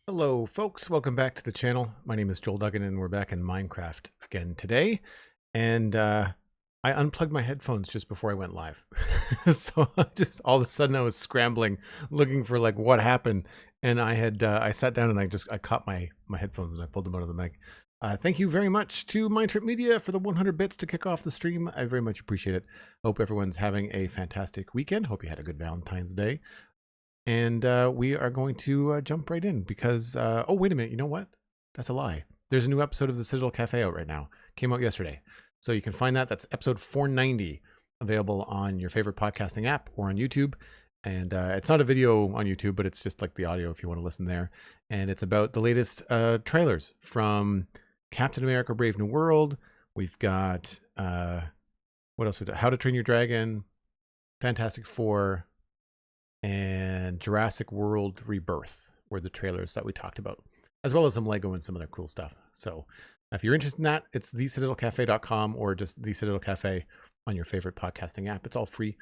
Hello folks, welcome back to the channel. My name is Joel Duggan and we're back in Minecraft again today. And I unplugged my headphones just before I went live. So just all of a sudden I was scrambling, looking for like what happened. And I sat down and I caught my headphones and I pulled them out of the mic. Thank you very much to MindTripMedia for the 100 bits to kick off the stream. I very much appreciate it. Hope everyone's having a fantastic weekend. Hope you had a good Valentine's Day. And we are going to jump right in because, oh, wait a minute. You know what? That's a lie. There's a new episode of the Citadel Cafe out right now. Came out yesterday. So you can find that. That's episode 490, available on your favorite podcasting app or on YouTube. And it's not a video on YouTube, but it's just like the audio if you want to listen there. And it's about the latest trailers from Captain America Brave New World. We've got, what else? How to Train Your Dragon, Fantastic Four, and Jurassic World Rebirth were the trailers that we talked about, as well as some Lego and some other cool stuff. So if you're interested in that, it's thecitadelcafe.com or just The Citadel Cafe on your favorite podcasting app. It's all free,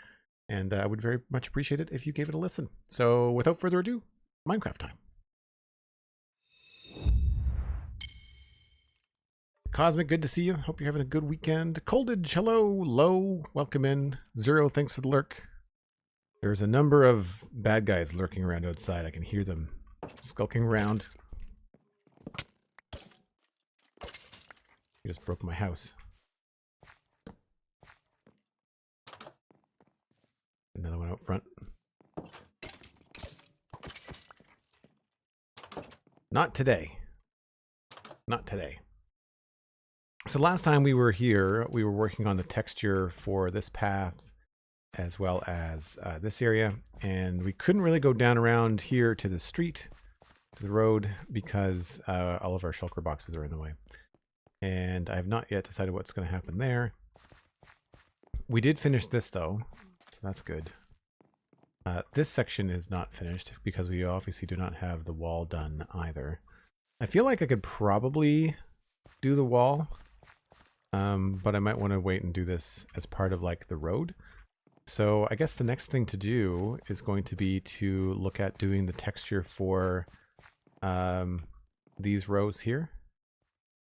and I would very much appreciate it if you gave it a listen. So without further ado, Minecraft time. Cosmic, good to see you. Hope you're having a good weekend. Coldage, hello. Low, welcome in. Zero, thanks for the lurk. There's a number of bad guys lurking around outside. I can hear them skulking around. You just broke my house. Another one out front. Not today. Not today. So last time we were here, we were working on the texture for this path as well as this area, and we couldn't really go down around here to the street, to the road, because all of our shulker boxes are in the way. And I have not yet decided what's going to happen there. We did finish this though, so that's good. This section is not finished because we obviously do not have the wall done either. I feel like I could probably do the wall, but I might want to wait and do this as part of like the road. So I guess the next thing to do is going to be to look at doing the texture for these rows here.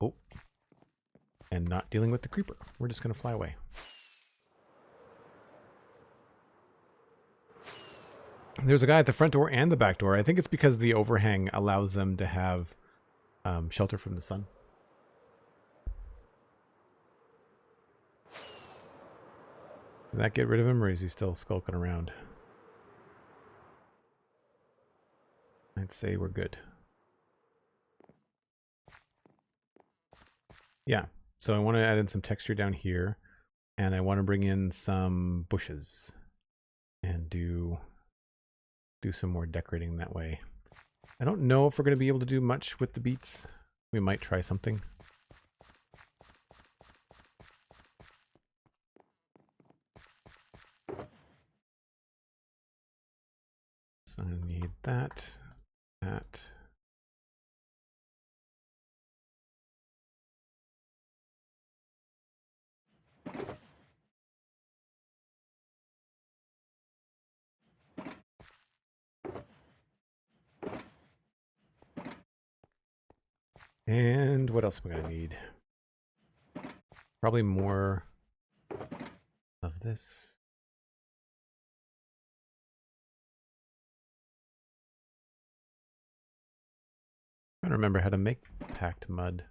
Oh, and not dealing with the creeper. We're just going to fly away. There's a guy at the front door and the back door. I think it's because the overhang allows them to have shelter from the sun. Did that get rid of him, or is he still skulking around? I'd say we're good. Yeah, so I want to add in some texture down here, and I want to bring in some bushes and do some more decorating that way. I don't know if we're going to be able to do much with the beets. We might try something. So I need that, that. And what else am I going to need? Probably more of this. I don't remember how to make packed mud.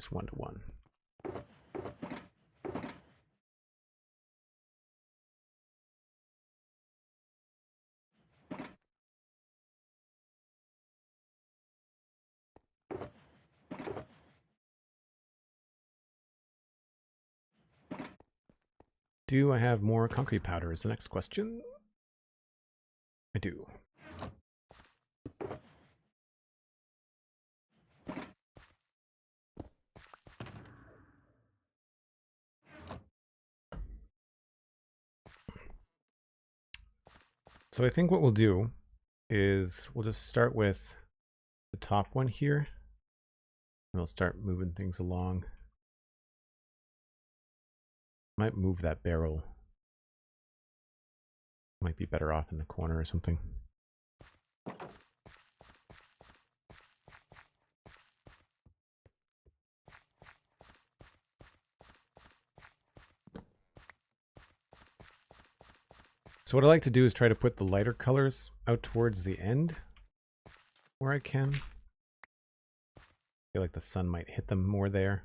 Just 1 to 1. Do I have more concrete powder is the next question. I do. So I think what we'll do is we'll just start with the top one here. And we'll start moving things along. Might move that barrel Might be better off in the corner or something. So what I like to do is try to put the lighter colors out towards the end where I can. I feel like the sun might hit them more there.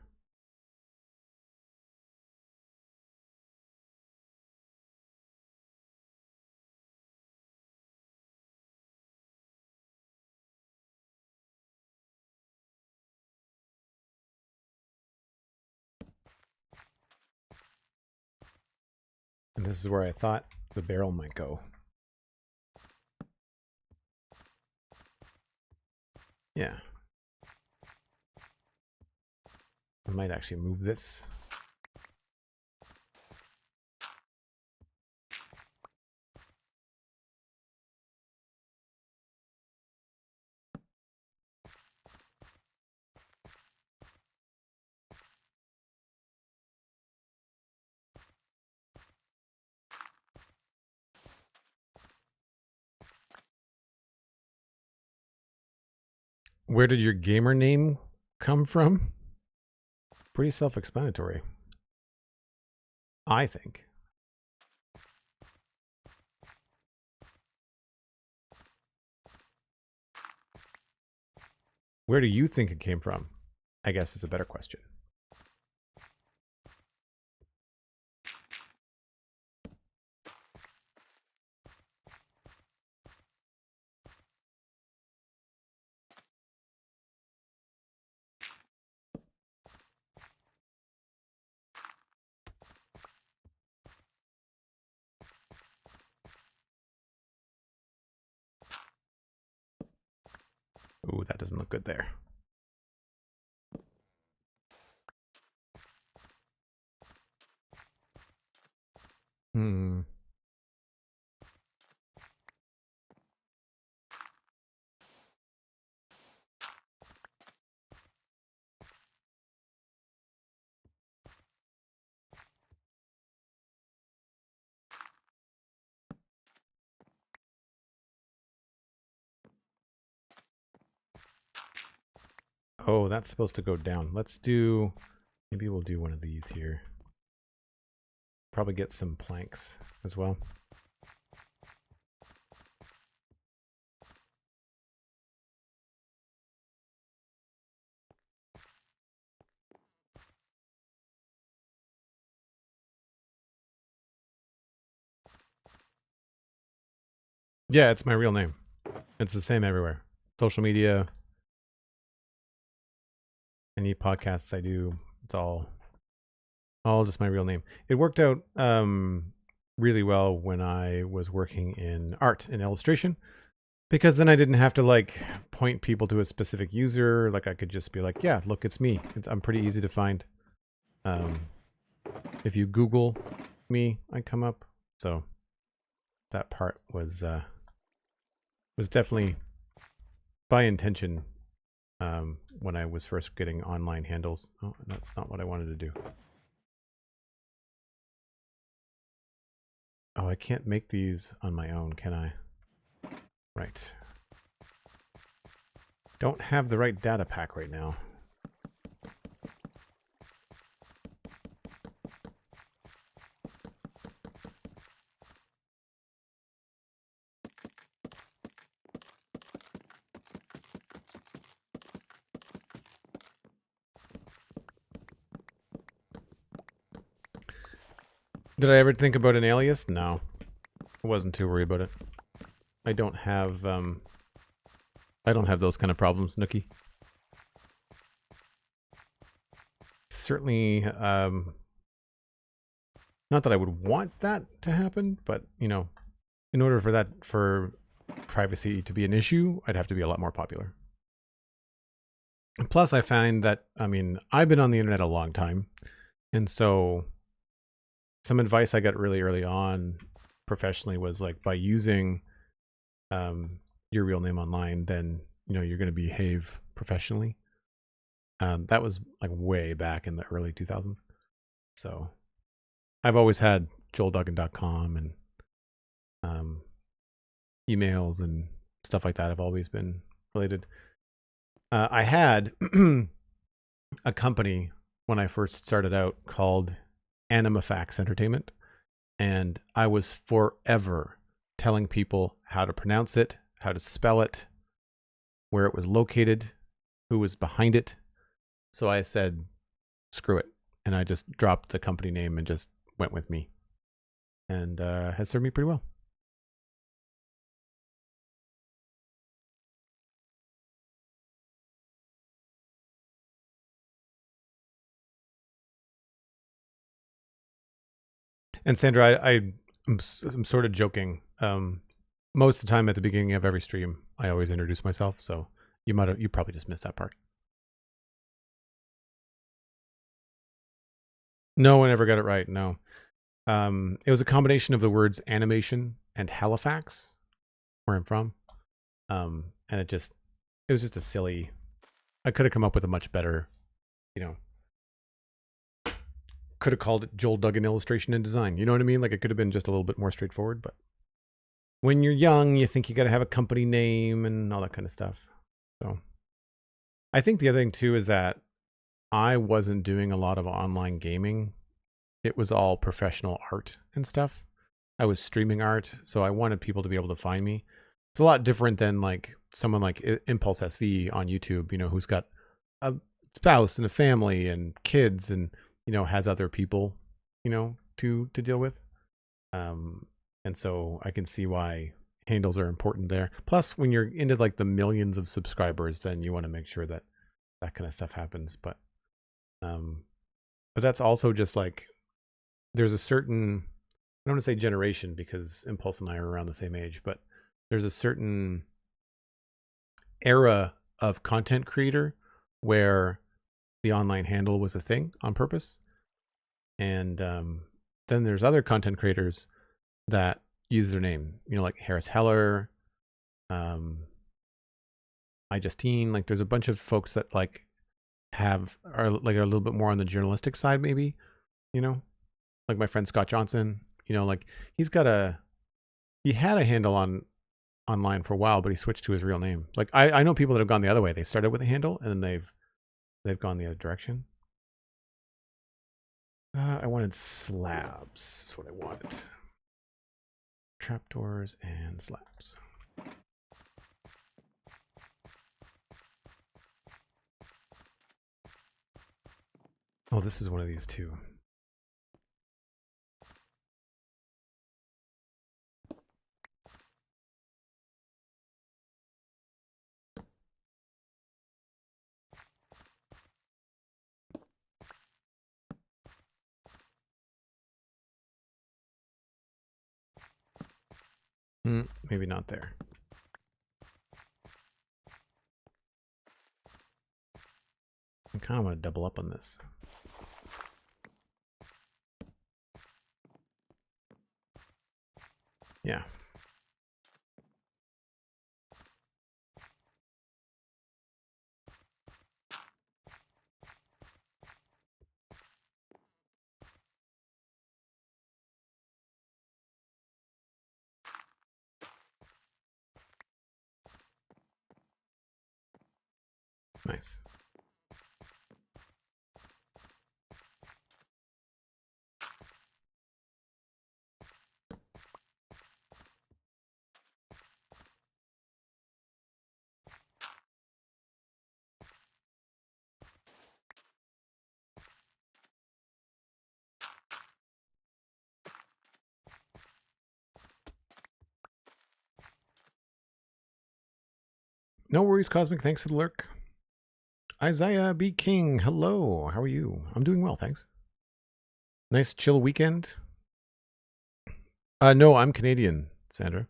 And this is where I thought the barrel might go. Yeah. I might actually move this. Where did your gamer name come from? Pretty self-explanatory, I think. Where do you think it came from? I guess is a better question. Ooh, that doesn't look good there. Hmm. Oh, that's supposed to go down. Let's do, maybe we'll do one of these here. Probably get some planks as well. Yeah, it's my real name. It's the same everywhere. Social media, any podcasts I do, it's all just my real name. It worked out really well when I was working in art and illustration, because then I didn't have to like point people to a specific user. Like I could just be like, yeah, look, it's me. I'm pretty easy to find. If you Google me, I come up. So that part was definitely by intention when I was first getting online handles. Oh, that's not what I wanted to do. Oh, I can't make these on my own, can I? Right. Don't have the right data pack right now. Did I ever think about an alias? No. I wasn't too worried about it. I don't have those kind of problems, Nookie. Certainly, not that I would want that to happen, but, you know, in order for privacy to be an issue, I'd have to be a lot more popular. And plus, I find that, I mean, I've been on the internet a long time, and so some advice I got really early on professionally was like, by using your real name online, then, you know, you're going to behave professionally. That was like way back in the early 2000s. So I've always had JoelDuggan.com and emails and stuff like that have always been related. I had a company when I first started out called Animafax Entertainment, and I was forever telling people how to pronounce it, how to spell it, where it was located, who was behind it. So I said, screw it. And I just dropped the company name and just went with me. And has served me pretty well. And Sandra, I'm sort of joking. Most of the time at the beginning of every stream, I always introduce myself. So you probably just missed that part. No one ever got it right. No. It was a combination of the words animation and Halifax, where I'm from. And it was just a silly, I could have come up with a much better, could have called it Joel Duggan Illustration and Design. You know what I mean? Like it could have been just a little bit more straightforward, but when you're young, you think you got to have a company name and all that kind of stuff. So I think the other thing too is that I wasn't doing a lot of online gaming. It was all professional art and stuff. I was streaming art, so I wanted people to be able to find me. It's a lot different than like someone like Impulse SV on YouTube, who's got a spouse and a family and kids and, has other people, to deal with. And so I can see why handles are important there. Plus, when you're into like the millions of subscribers, then you want to make sure that that kind of stuff happens. But that's also just like, there's a certain, I don't want to say generation because Impulse and I are around the same age, but there's a certain era of content creator where the online handle was a thing on purpose. And then there's other content creators that use their name, like Harris Heller, iJustine. Like there's a bunch of folks that like are a little bit more on the journalistic side, maybe, like my friend Scott Johnson, like he had a handle online for a while, but he switched to his real name. Like I know people that have gone the other way. They started with a handle and then they've gone the other direction. I wanted slabs. That's what I wanted. Trapdoors and slabs. Oh, this is one of these too. Maybe not there. I kind of want to double up on this. Yeah. Nice. No worries, Cosmic. Thanks for the lurk. Isaiah B. King, hello. How are you? I'm doing well, thanks. Nice chill weekend. No, I'm Canadian, Sandra.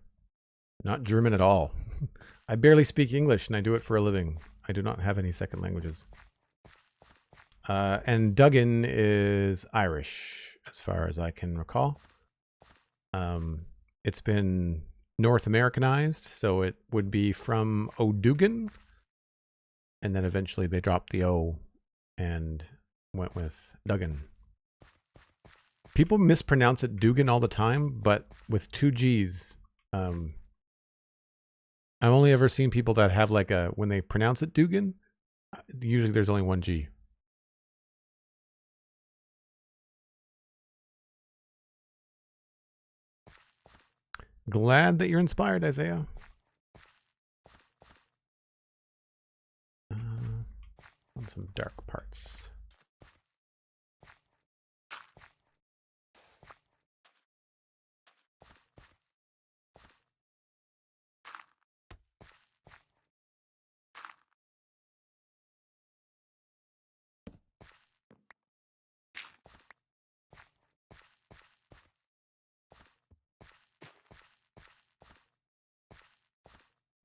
Not German at all. I barely speak English and I do it for a living. I do not have any second languages. And Duggan is Irish, as far as I can recall. It's been North Americanized, so it would be from O'Duggan. And then eventually they dropped the O and went with Duggan. People mispronounce it Duggan all the time, but with two G's, I've only ever seen people that have like a, when they pronounce it Duggan, usually there's only one G. Glad that you're inspired, Isaiah. On some dark parts.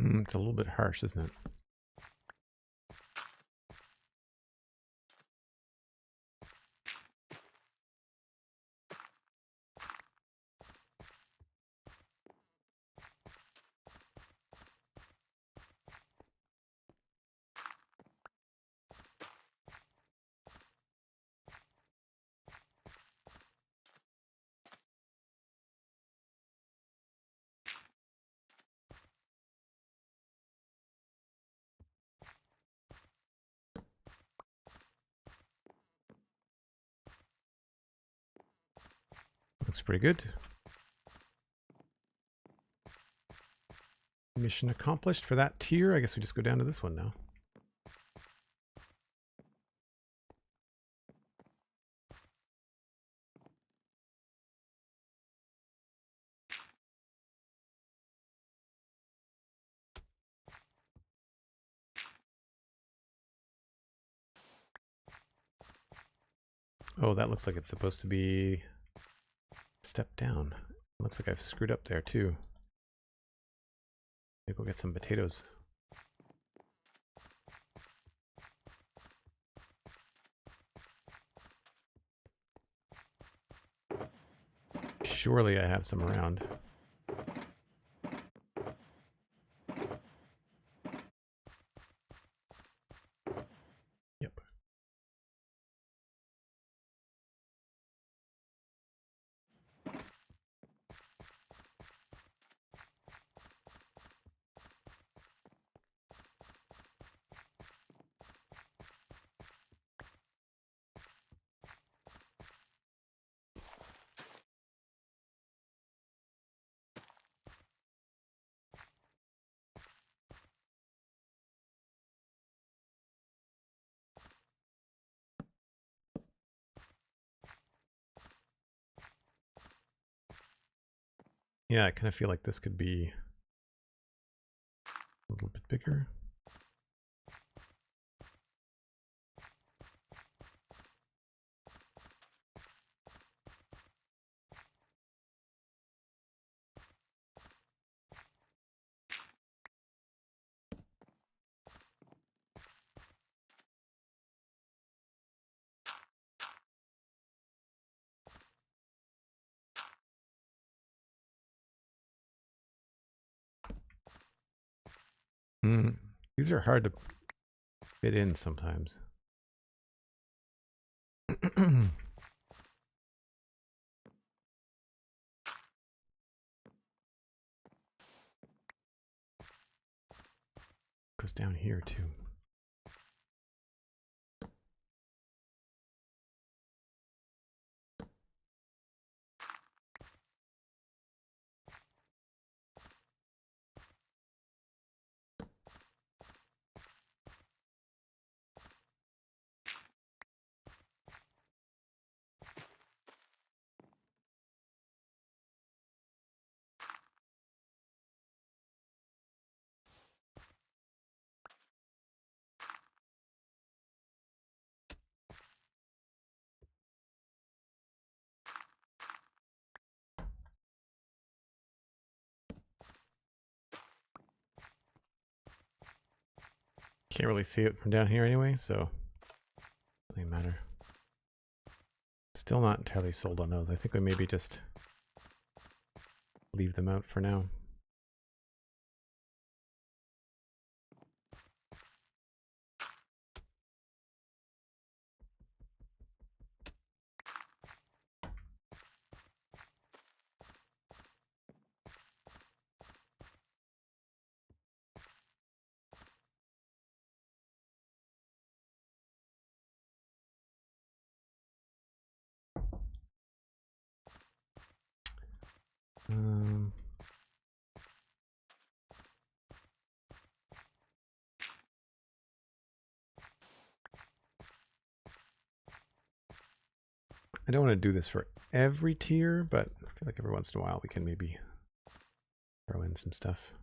It's a little bit harsh, isn't it? Looks pretty good. Mission accomplished for that tier. I guess we just go down to this one now. Oh, that looks like it's supposed to be a step down. Looks like I've screwed up there too. Maybe we'll get some potatoes. Surely I have some around. Yep. Yeah, I kind of feel like this could be a little bit bigger. These are hard to fit in sometimes. Goes down here too. Can't really see it from down here anyway, so it doesn't matter. Still not entirely sold on those. I think we maybe just leave them out for now. I don't want to do this for every tier, but I feel like every once in a while we can maybe throw in some stuff.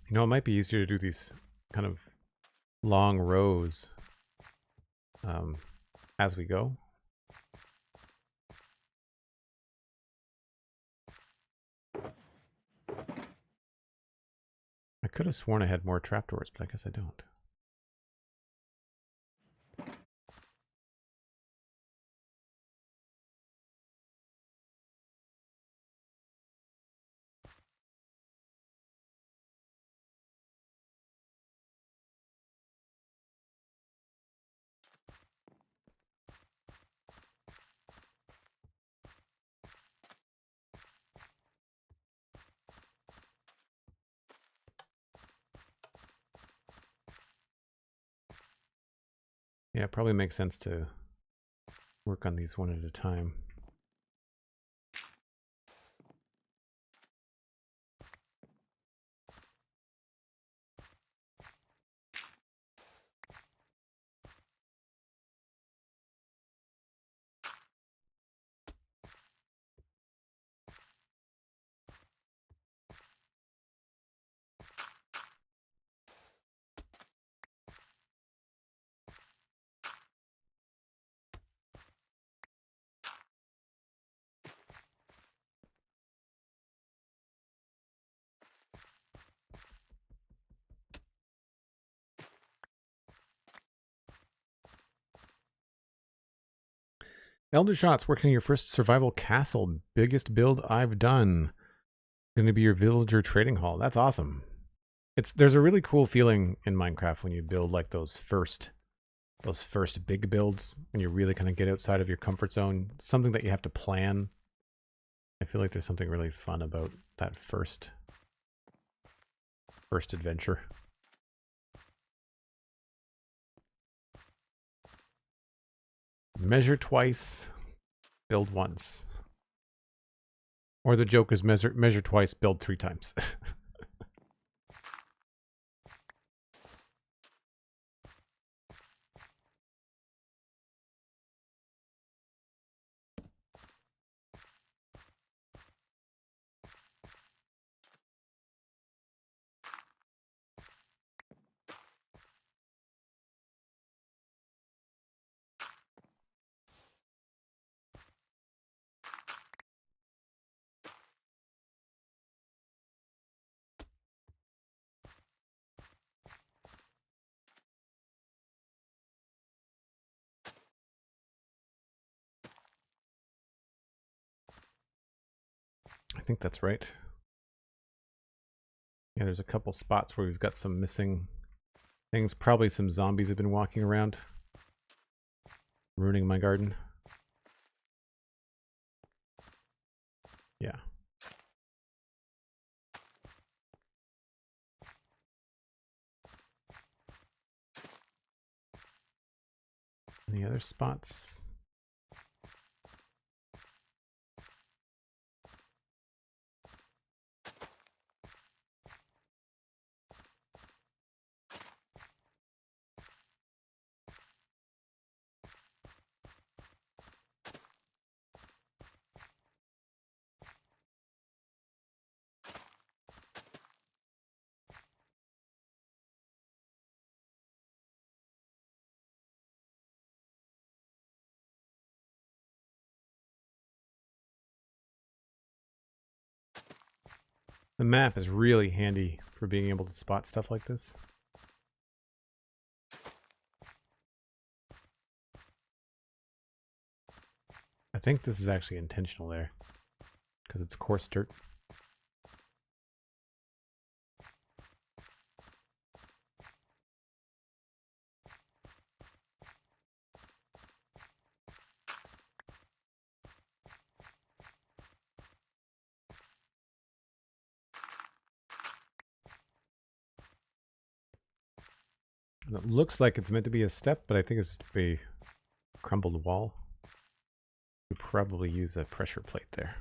You know, it might be easier to do these kind of long rows as we go. I could have sworn I had more trapdoors, but I guess I don't. Yeah, it probably makes sense to work on these one at a time. Elder Shots, working on your first survival castle. Biggest build I've done. Going to be your villager trading hall. That's awesome. There's a really cool feeling in Minecraft when you build like those first big builds, when you really kind of get outside of your comfort zone. Something that you have to plan. I feel like there's something really fun about that first adventure. Measure twice, build once. Or the joke is measure twice, build 3 times. I think that's right. Yeah, there's a couple spots where we've got some missing things. Probably some zombies have been walking around, ruining my garden. Yeah. Any other spots? The map is really handy for being able to spot stuff like this. I think this is actually intentional there because it's coarse dirt. And it looks like it's meant to be a step, but I think it's just a crumbled wall. You probably use a pressure plate there.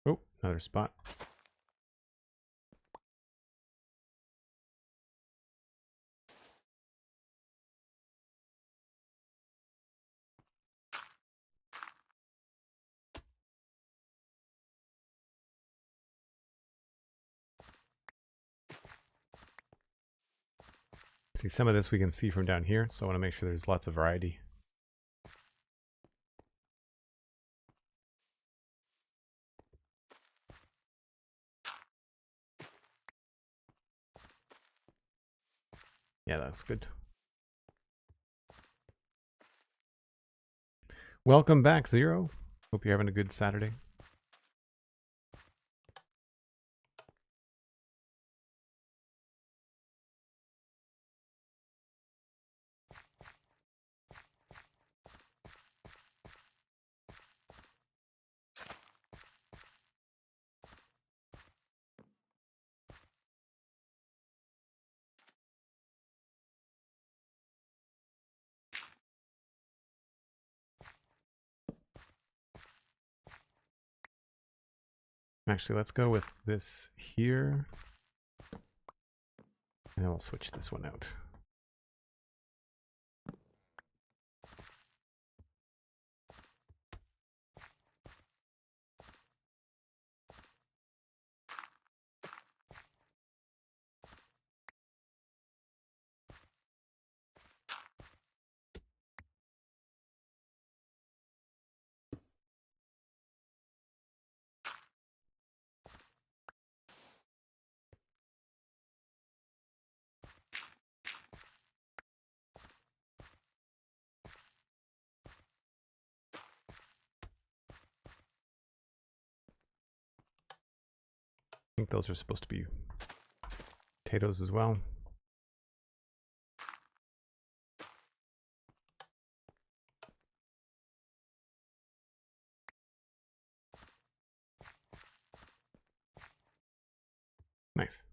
Oh, another spot. See, some of this we can see from down here, so I want to make sure there's lots of variety. Yeah, that's good. Welcome back, Zero. Hope you're having a good Saturday. Actually, let's go with this here. And then we'll switch this one out. I think those are supposed to be potatoes as well. Nice.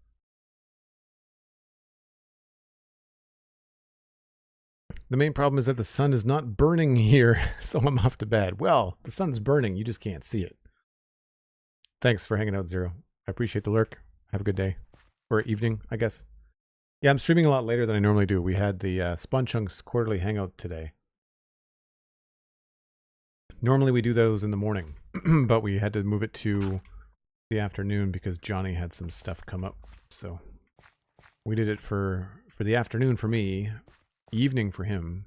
The main problem is that the sun is not burning here, so I'm off to bed. Well, the sun's burning, you just can't see it. Thanks for hanging out, Zero. I appreciate the lurk. Have a good day. Or evening, I guess. Yeah, I'm streaming a lot later than I normally do. We had the Spawn Chunks quarterly hangout today. Normally we do those in the morning, but we had to move it to the afternoon because Johnny had some stuff come up. So we did it for the afternoon for me, evening for him.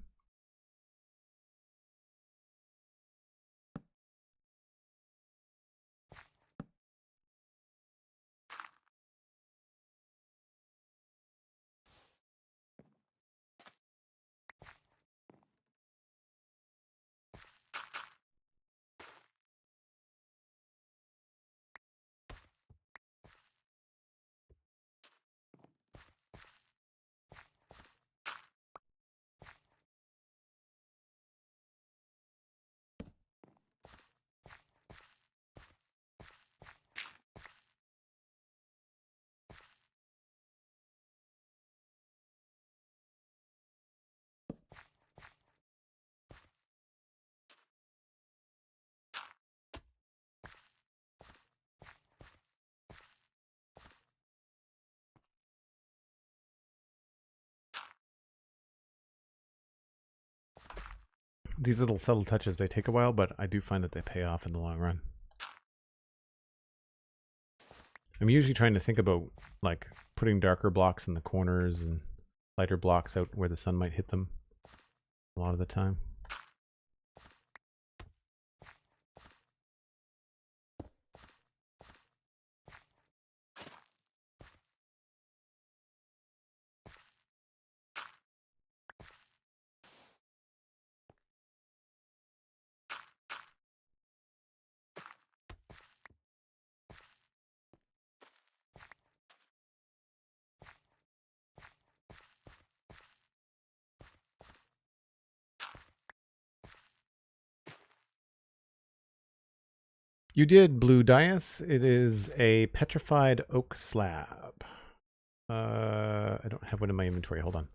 these little subtle touches, they take a while, but I do find that they pay off in the long run. I'm usually trying to think about like putting darker blocks in the corners and lighter blocks out where the sun might hit them a lot of the time. You did, Blue Dias. It is a petrified oak slab. I don't have one in my inventory. Hold on.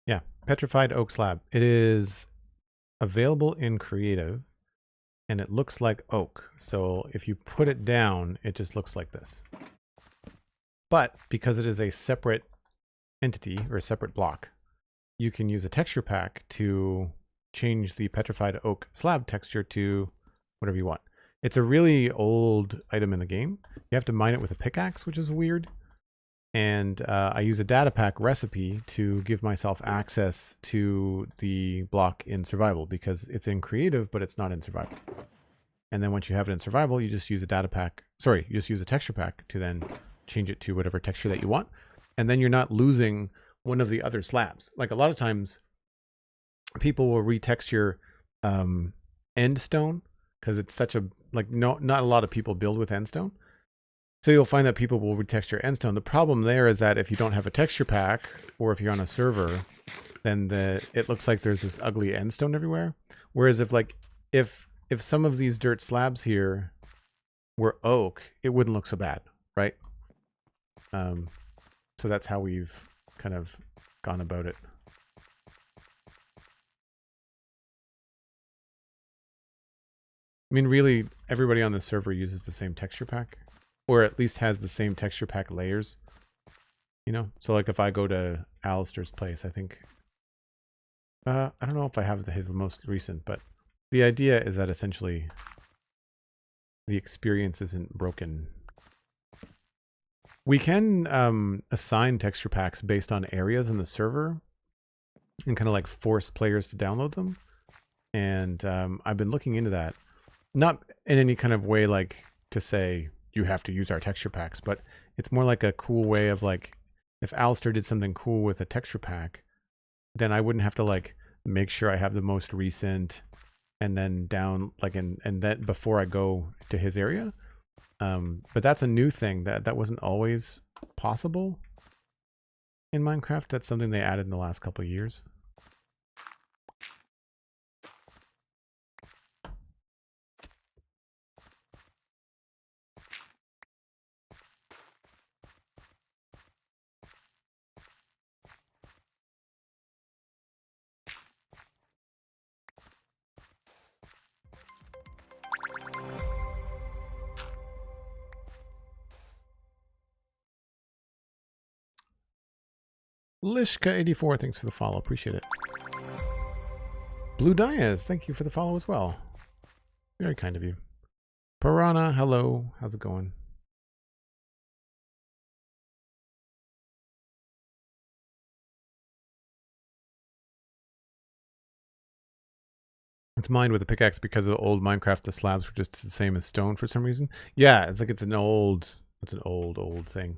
Yeah, petrified oak slab. It is available in creative, and it looks like oak. So if you put it down, it just looks like this. But because it is a separate entity or a separate block, you can use a texture pack to change the petrified oak slab texture to whatever you want. It's a really old item in the game. You have to mine it with a pickaxe, which is weird. And I use a data pack recipe to give myself access to the block in survival because it's in creative, but it's not in survival. And then once you have it in survival, you just use a data pack. Sorry, you just use a texture pack to then change it to whatever texture that you want. And then you're not losing one of the other slabs. Like a lot of times people will retexture end stone because it's such a, like, not a lot of people build with end stone. So you'll find that people will retexture end stone. The problem there is that if you don't have a texture pack or if you're on a server, then it looks like there's this ugly end stone everywhere. Whereas if some of these dirt slabs here were oak, it wouldn't look so bad, right? So that's how we've kind of gone about it. I mean, really, everybody on the server uses the same texture pack, or at least has the same texture pack layers, you know? So like if I go to Alistair's place, I think, I don't know if I have his most recent, but the idea is that essentially the experience isn't broken. We can assign texture packs based on areas in the server and kind of like force players to download them. And I've been looking into that. Not in any kind of way like to say you have to use our texture packs, but it's more like a cool way of like, if Alistair did something cool with a texture pack, then I wouldn't have to like make sure I have the most recent and then down like and that before I go to his area. But that's a new thing that wasn't always possible in Minecraft. That's something they added in the last couple of years. Lishka84, thanks for the follow. Appreciate it. Blue Dias, thank you for the follow as well. Very kind of you. Piranha, hello. How's it going? It's mined with a pickaxe because of the old Minecraft. The slabs were just the same as stone for some reason. Yeah, it's like it's an old thing.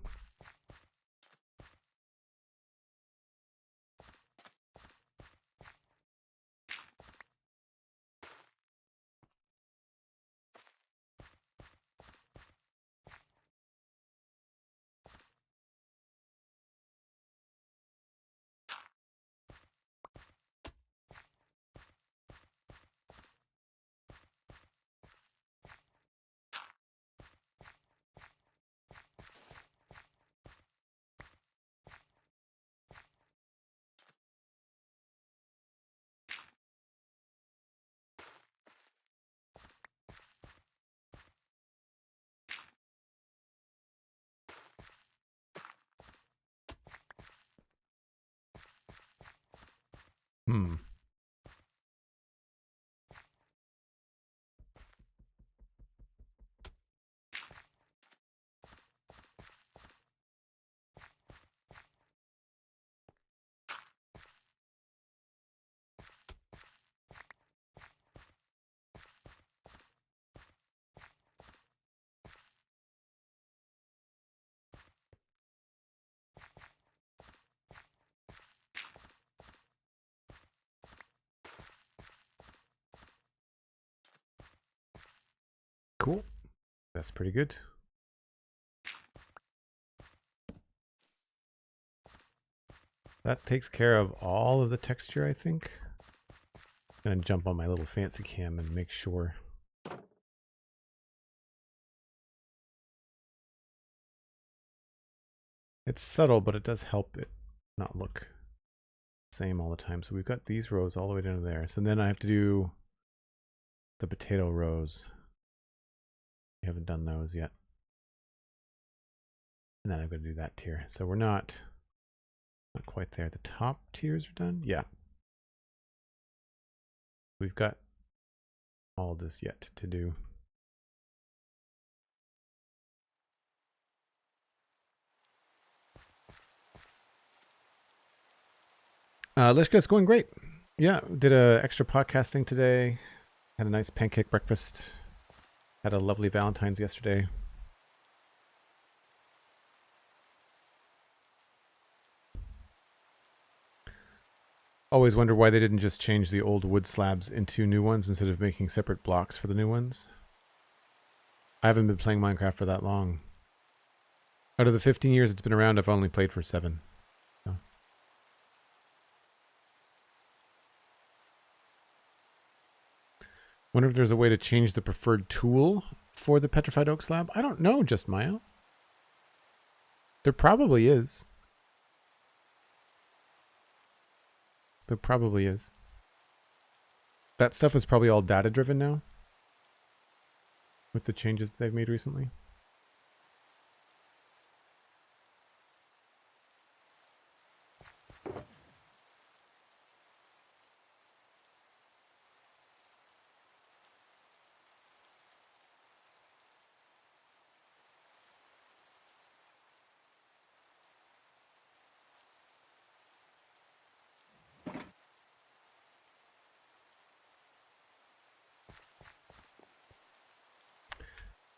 Hmm. Cool. That's pretty good. That takes care of all of the texture, I think. I'm gonna jump on my little fancy cam and make sure. It's subtle, but it does help it not look the same all the time. So we've got these rows all the way down to there. So then I have to do the potato rows. We haven't done those yet. And then I've got to do that tier. So we're not quite there. The top tiers are done. Yeah. We've got all this yet to do. Lishka's going great. Yeah, did a extra podcast thing today. Had a nice pancake breakfast. Had a lovely Valentine's yesterday. Always wonder why they didn't just change the old wood slabs into new ones instead of making separate blocks for the new ones. I haven't been playing Minecraft for that long. Out of the 15 years it's been around, I've only played for 7. So. Wonder if there's a way to change the preferred tool for the petrified oak slab. I don't know, Just Maya. There probably is. There probably is. That stuff is probably all data driven now. With the changes that they've made recently.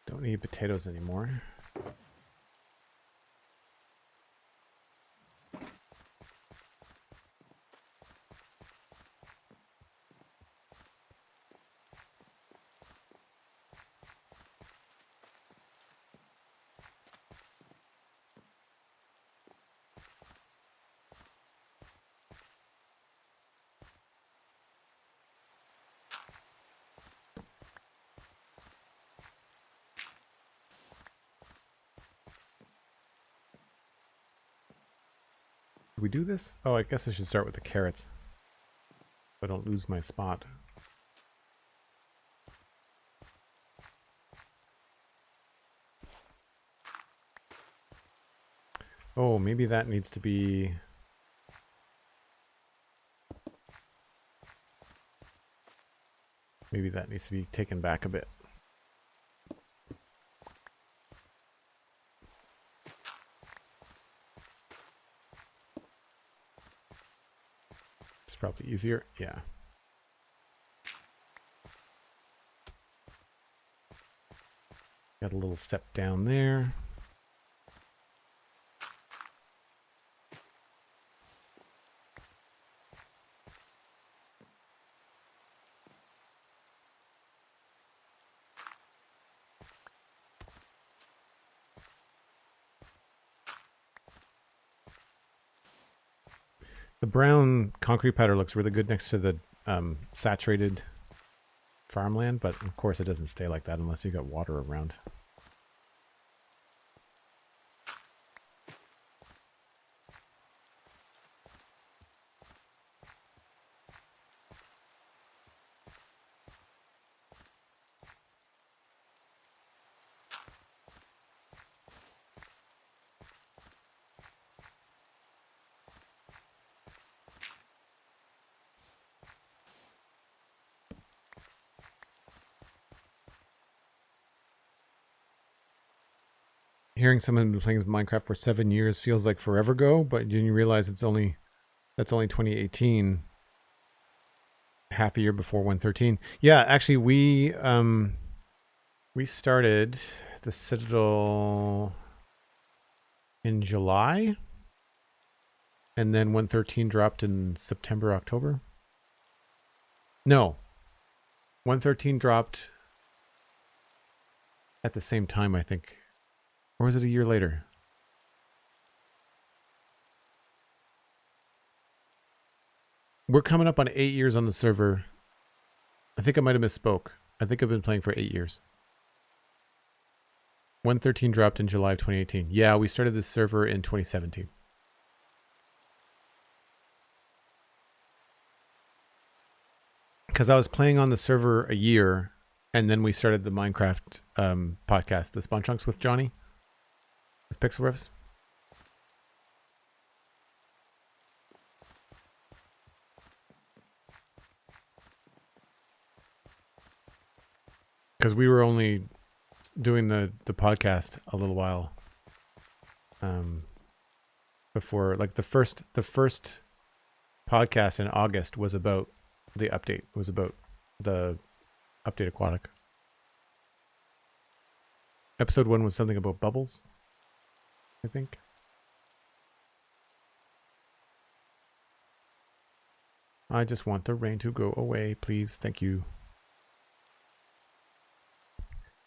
Don't need potatoes anymore. Do we do this? Oh, I guess I should start with the carrots. So I don't lose my spot. Oh, maybe that needs to be... Maybe that needs to be taken back a bit. It's probably easier. Yeah. Got a little step down there. The brown concrete powder looks really good next to the saturated farmland, but of course it doesn't stay like that unless you got water around. hearing someone been playing Minecraft for 7 years feels like forever ago, but then you realize that's only 2018, half a year before 1.13. Yeah, actually we started the Citadel in July, and then 1.13 dropped in September, October. No, 1.13 dropped at the same time, I think. Or was it a year later? We're coming up on 8 years on the server. I think I might have misspoke. I think I've been playing for 8 years. 1.13 dropped in July of 2018. Yeah, we started this server in 2017. Because I was playing on the server a year, and then we started the Minecraft podcast, the Spawn Chunks with Johnny. With Pixel Riffs. Because we were only doing the podcast a little while before, like the first podcast in August was about the update. It was about the update Aquatic. Episode 1 was something about bubbles, I think. I just want the rain to go away, please. Thank you.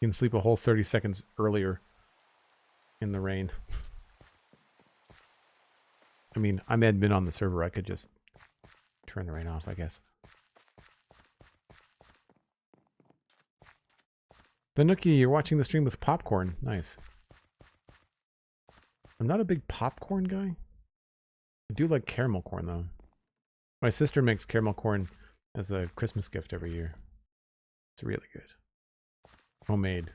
You can sleep a whole 30 seconds earlier in the rain. I mean, I'm admin on the server. I could just turn the rain off, I guess. The Nookie, you're watching the stream with popcorn. Nice. I'm not a big popcorn guy. I do like caramel corn, though. My sister makes caramel corn as a Christmas gift every year. It's really good. Homemade.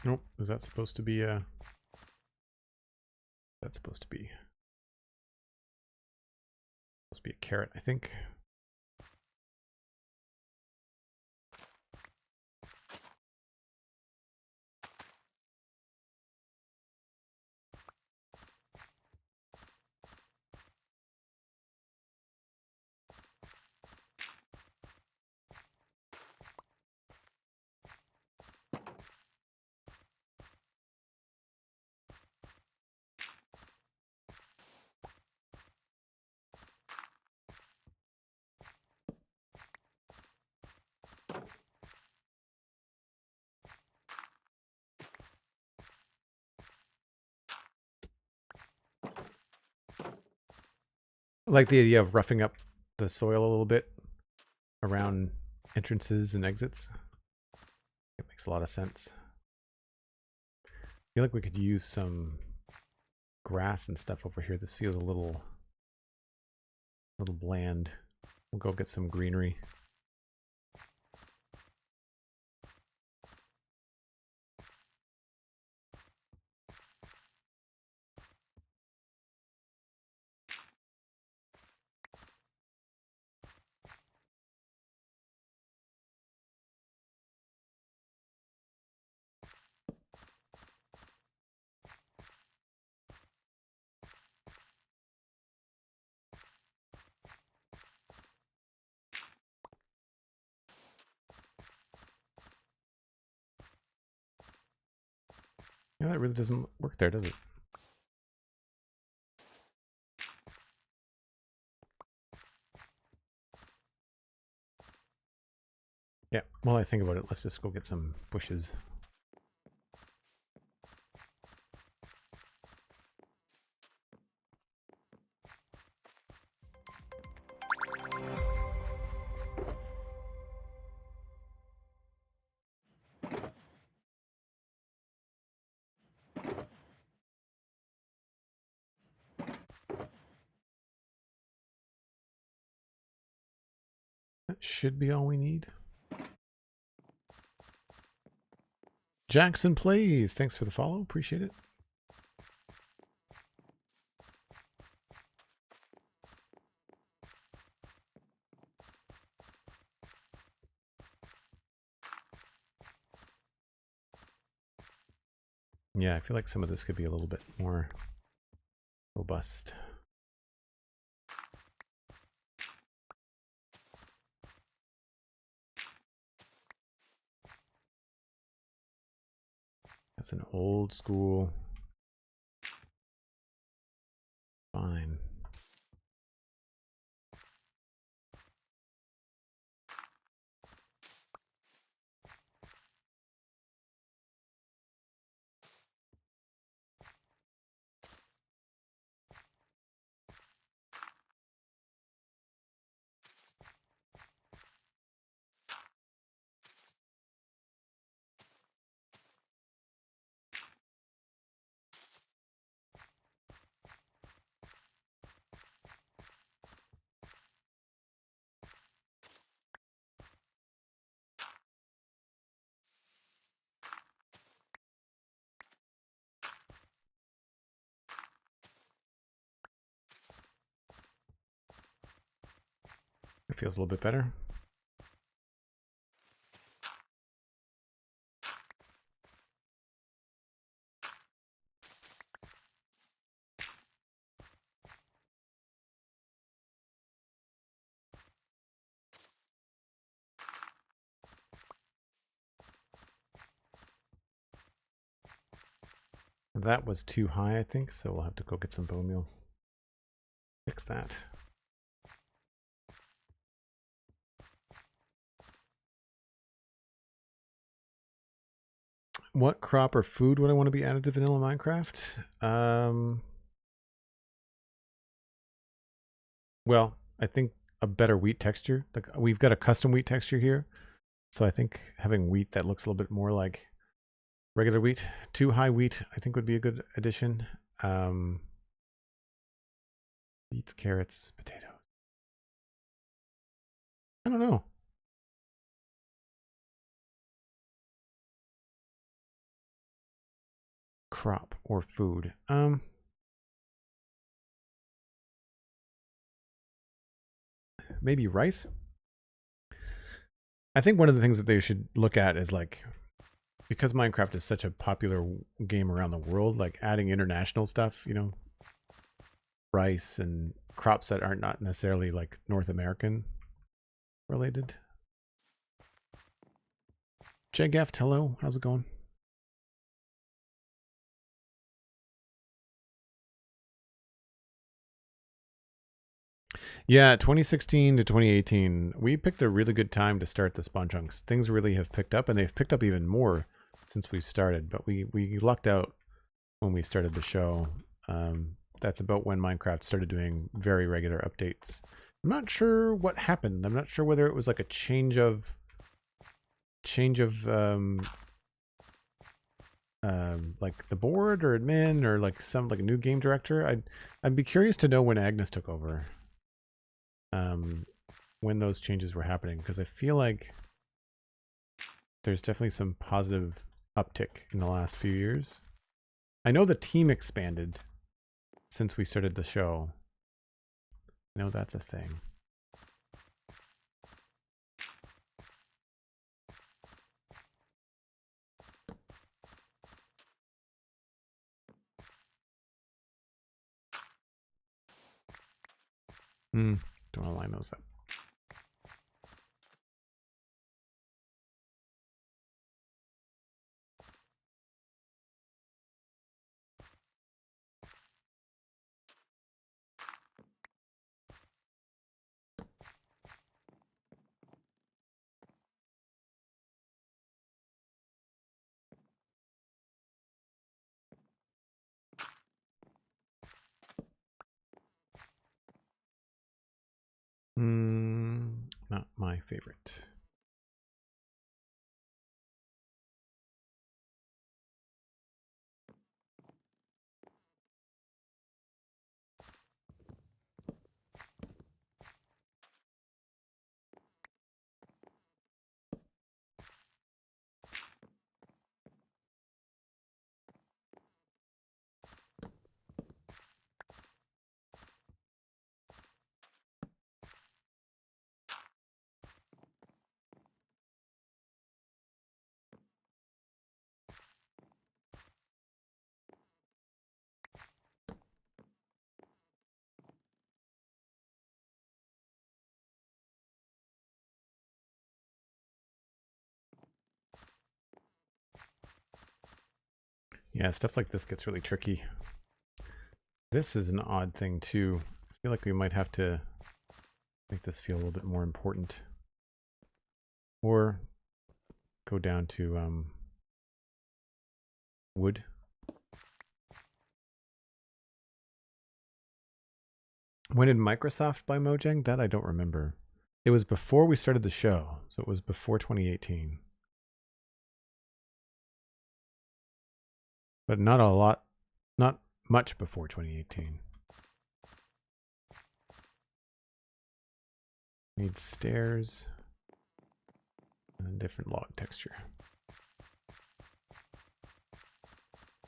Nope. Is that supposed to be a... That's supposed to be a carrot, I think. I like the idea of roughing up the soil a little bit around entrances and exits. It makes a lot of sense. I feel like we could use some grass and stuff over here. This feels a little bland. We'll go get some greenery. Yeah, that really doesn't work there, does it? Yeah, while I think about it, let's just go get some bushes. That should be all we need. Jackson Plays, thanks for the follow. Appreciate it. Yeah, I feel like some of this could be a little bit more robust. That's an old school. Fine. It feels a little bit better. That was too high, I think, so we'll have to go get some bone meal. Fix that. What crop or food would I want to be added to vanilla Minecraft? Well, I think a better wheat texture. Like we've got a custom wheat texture here, so I think having wheat that looks a little bit more like regular wheat, too high wheat, I think would be a good addition. Beets, carrots, potatoes. I don't know. Crop or food. Maybe rice. I think one of the things that they should look at is like, because Minecraft is such a popular game around the world, like adding international stuff, you know, rice and crops that aren't not necessarily like North American related. Jegeft, hello, how's it going? Yeah, 2016 to 2018, we picked a really good time to start the Spawn Chunks. Things really have picked up, and they've picked up even more since we started, but we lucked out when we started the show. That's about when Minecraft started doing very regular updates. I'm not sure what happened. I'm not sure whether it was like a change of like the board or admin or like some like a new game director. I'd be curious to know when Agnes took over. When those changes were happening, because I feel like there's definitely some positive uptick in the last few years. I know the team expanded since we started the show. I know that's a thing. Don't want to line those up. Not my favorite. Yeah, stuff like this gets really tricky. This is an odd thing too. I feel like we might have to make this feel a little bit more important. Or go down to wood. When did Microsoft buy Mojang? That I don't remember. It was before we started the show, so it was before 2018. But not a lot, not much before 2018. Need stairs and a different log texture.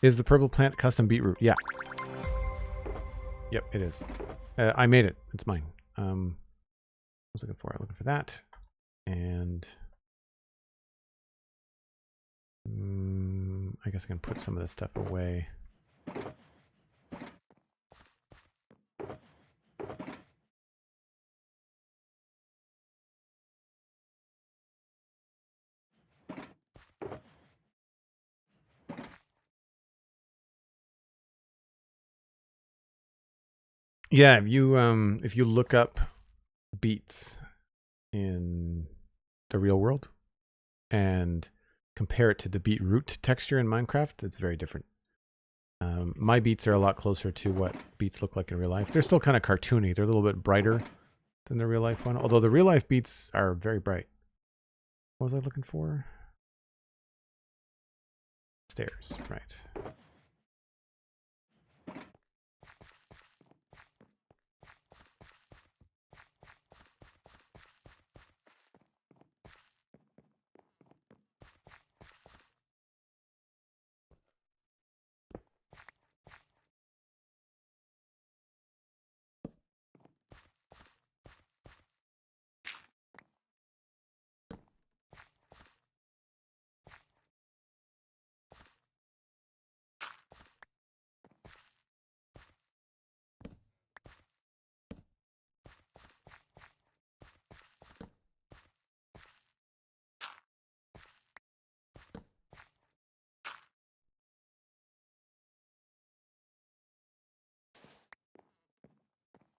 Is the purple plant custom beetroot? Yeah. Yep, it is. I made it. It's mine. What was I looking for? I'm looking for that. And I guess I can put some of this stuff away. Yeah, if you look up beets in the real world and compare it to the beetroot texture in Minecraft, it's very different. My beets are a lot closer to what beets look like in real life. They're still kind of cartoony. They're a little bit brighter than the real life one, although the real life beets are very bright. What was I looking for? Stairs, right.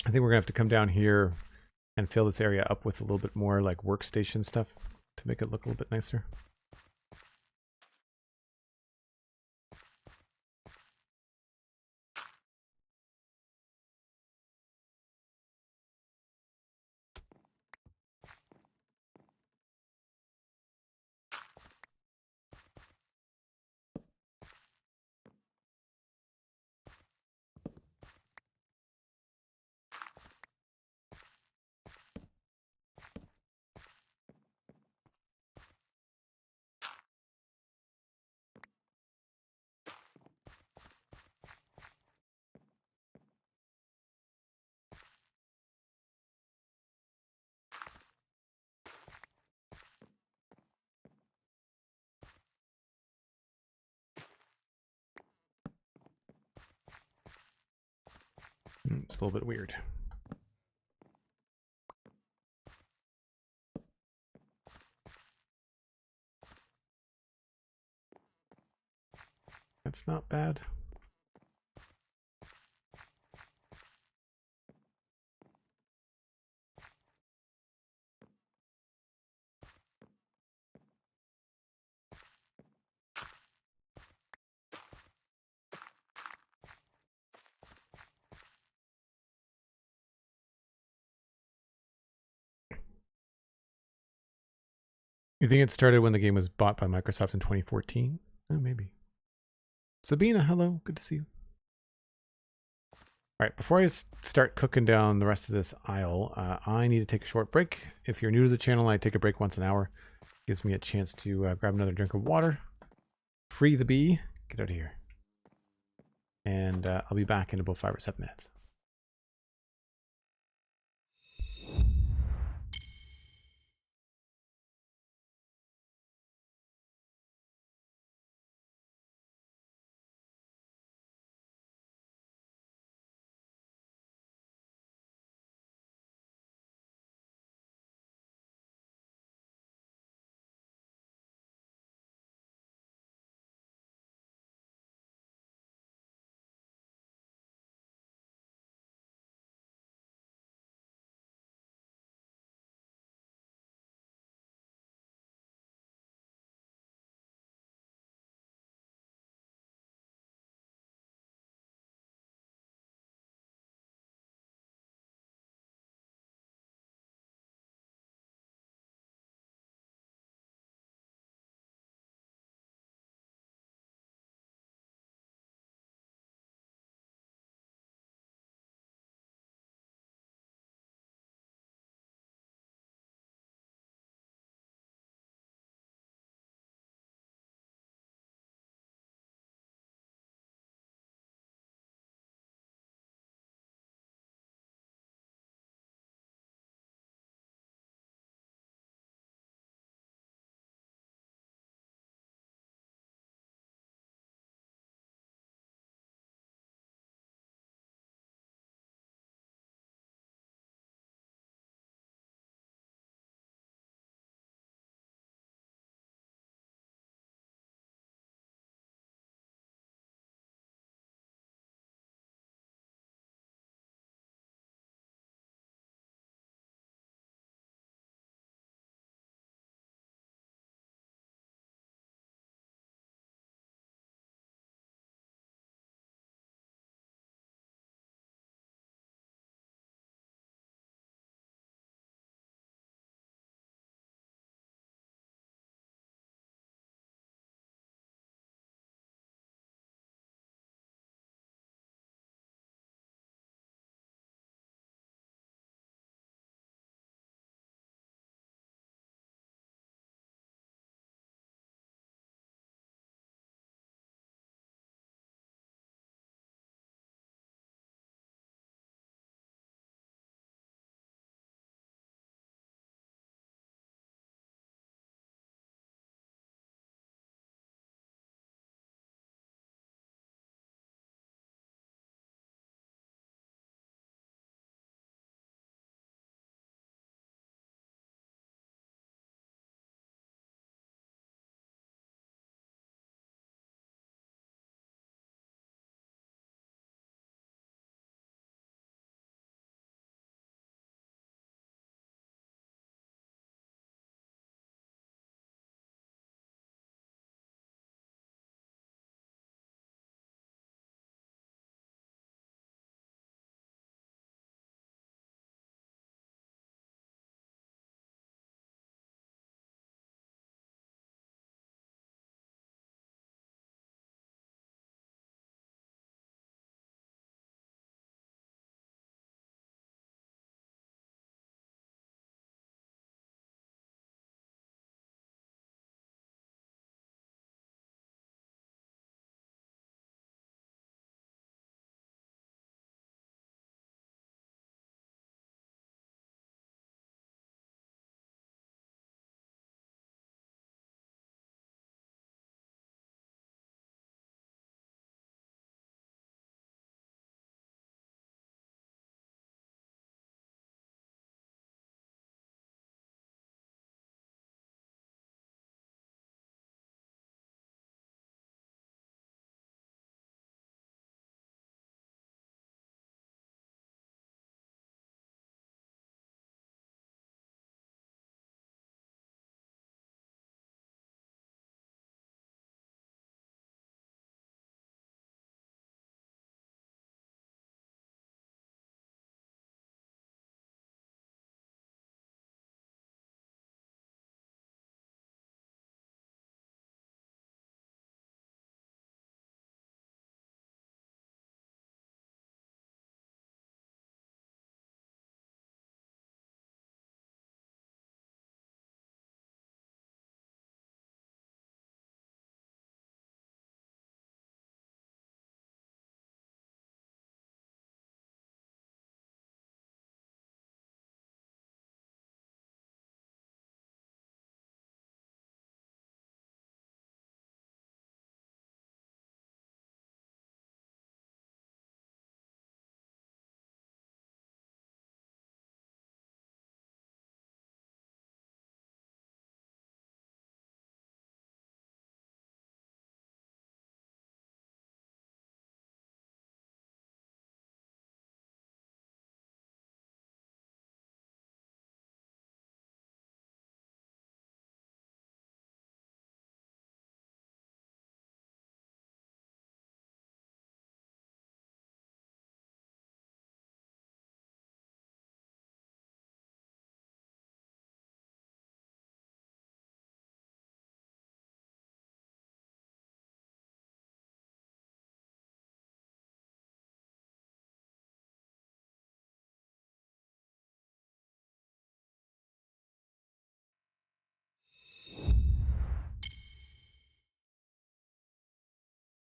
I think we're gonna have to come down here and fill this area up with a little bit more like workstation stuff to make it look a little bit nicer. It's a little bit weird. That's not bad. You think it started when the game was bought by Microsoft in 2014? Oh, maybe. Sabina, hello. Good to see you. All right, before I start cooking down the rest of this aisle, I need to take a short break. If you're new to the channel, I take a break once an hour. Gives me a chance to grab another drink of water, free the bee, get out of here. And I'll be back in about 5 or 7 minutes.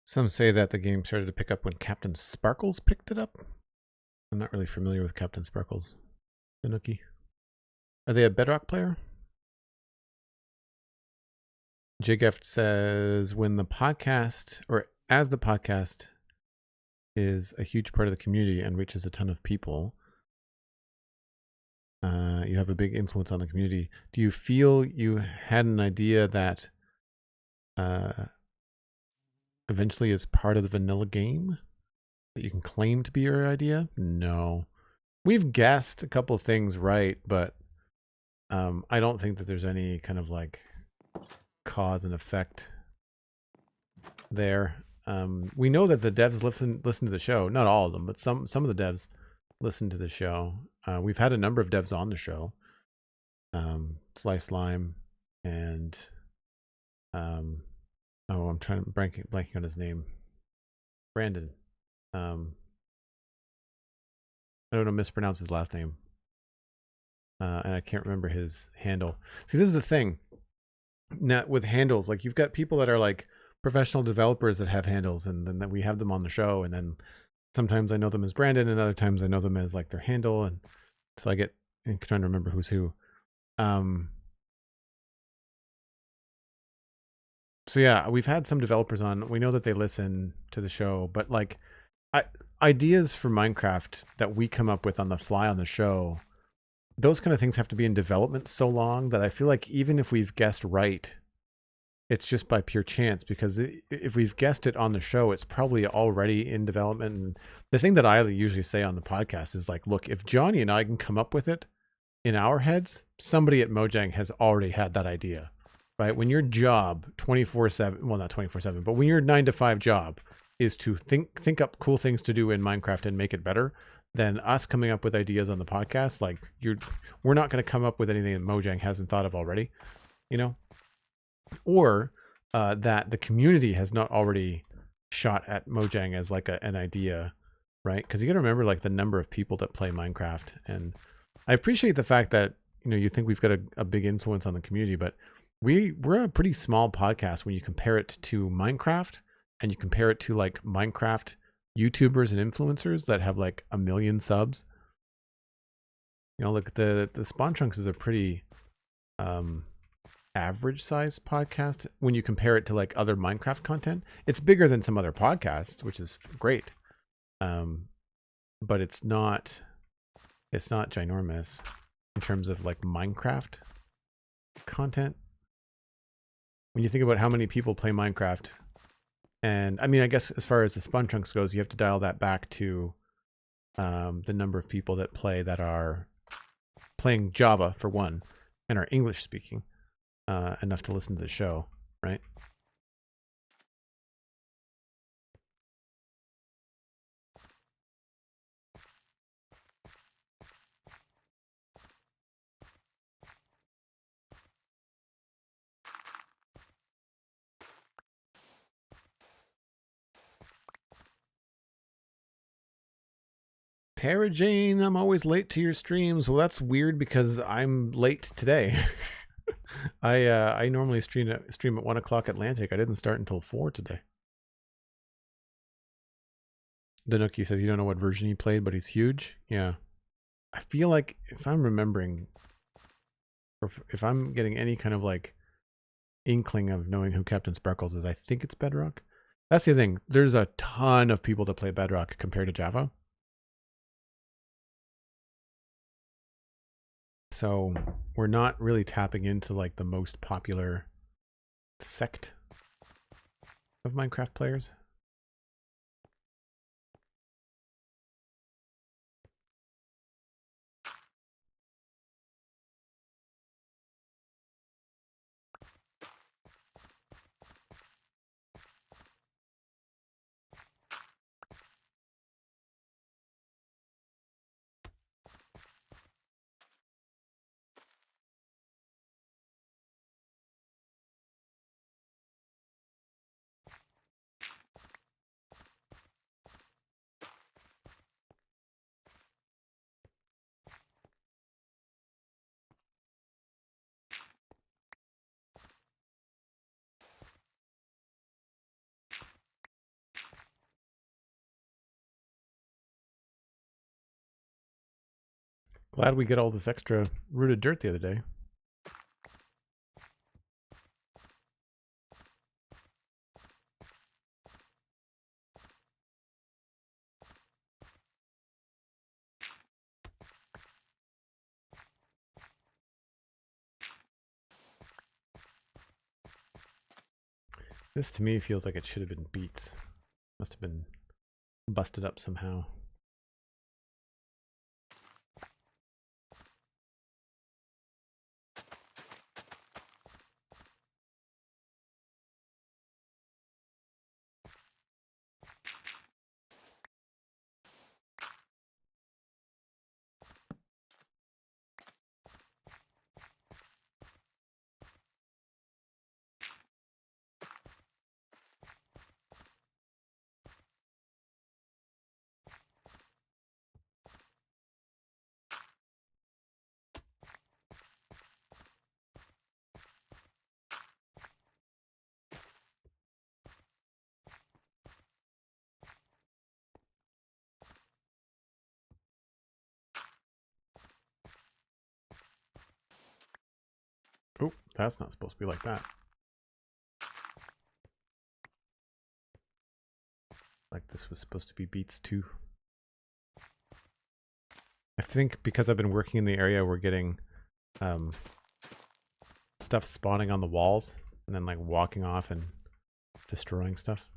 Some say that the game started to pick up when Captain Sparkles picked it up. I'm not really familiar with Captain Sparkles. Tanuki. Are they a Bedrock player? Jgeft says, when the podcast, or as the podcast is a huge part of the community and reaches a ton of people, you have a big influence on the community. Do you feel you had an idea that eventually is part of the vanilla game that you can claim to be your idea? No. We've guessed a couple of things right, but I don't think that there's any kind of like cause and effect there. We know that the devs listen to the show. Not all of them, but some of the devs listen to the show. We've had a number of devs on the show. Slice Lime and I'm blanking on his name. Brandon. I don't know, mispronounce his last name. And I can't remember his handle. See, this is the thing. Now, with handles, like you've got people that are like professional developers that have handles, and then we have them on the show, and then sometimes I know them as Brandon, and other times I know them as like their handle, and so I get trying to remember who's who. So yeah, we've had some developers on. We know that they listen to the show, but like ideas for Minecraft that we come up with on the fly on the show, those kind of things have to be in development so long that I feel like even if we've guessed right, it's just by pure chance, because if we've guessed it on the show, it's probably already in development. And the thing that I usually say on the podcast is like, look, if Johnny and I can come up with it in our heads, somebody at Mojang has already had that idea, right? When your job 24/7, well, not 24/7, but when your 9-to-5 job is to think up cool things to do in Minecraft and make it better, then us coming up with ideas on the podcast, like we're not going to come up with anything that Mojang hasn't thought of already, you know? Or that the community has not already shot at Mojang as like an idea, right? Because you got to remember like the number of people that play Minecraft, and I appreciate the fact that you think we've got a big influence on the community, but we're a pretty small podcast when you compare it to Minecraft, and you compare it to like Minecraft YouTubers and influencers that have like 1 million subs. Look, the Spawn Chunks is a pretty average size podcast when you compare it to like other Minecraft content. It's bigger than some other podcasts, which is great, but it's not ginormous in terms of like Minecraft content. When you think about how many people play Minecraft, and I mean, I guess as far as the Spawn Chunks goes, you have to dial that back to the number of people that are playing Java for one and are English speaking enough to listen to the show, right? Tara Jane, I'm always late to your streams. Well, that's weird because I'm late today. I normally stream at 1 o'clock Atlantic. I didn't start until 4 today. Danuki says you don't know what version he played, but he's huge. Yeah. I feel like if I'm remembering, or if I'm getting any kind of like inkling of knowing who Captain Sparkles is, I think it's Bedrock. That's the thing. There's a ton of people that play Bedrock compared to Java. So we're not really tapping into like the most popular sect of Minecraft players. Glad we get all this extra rooted dirt the other day. This to me feels like it should have been beets. Must have been busted up somehow. Oh, that's not supposed to be like that. Like this was supposed to be beets too. I think because I've been working in the area, we're getting stuff spawning on the walls and then like walking off and destroying stuff.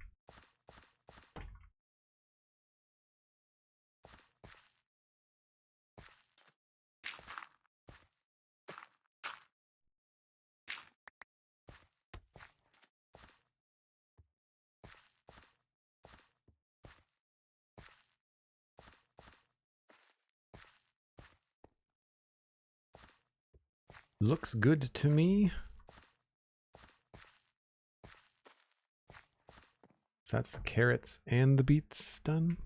Looks good to me. So that's the carrots and the beets done.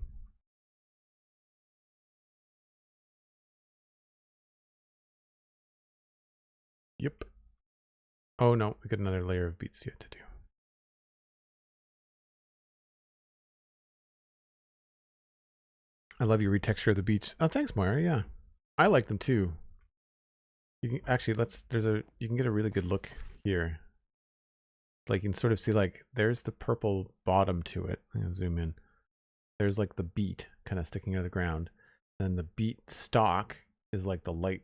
Yep. Oh no, we got another layer of beets yet to do. I love your retexture of the beets. Oh, thanks, Moira. Yeah, I like them too. You can actually you can get a really good look here. Like you can sort of see like there's the purple bottom to it. I'm gonna zoom in. There's like the beet kind of sticking out of the ground. Then the beet stalk is like the light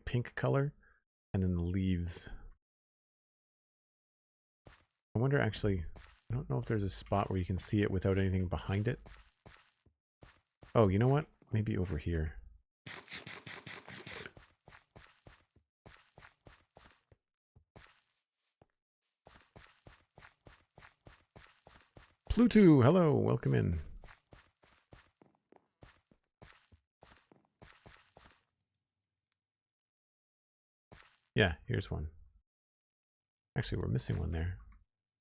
pink color, and then the leaves. I wonder actually, I don't know if there's a spot where you can see it without anything behind it. Oh, you know what? Maybe over here. Pluto, hello, welcome in. Yeah, here's one. Actually, we're missing one there.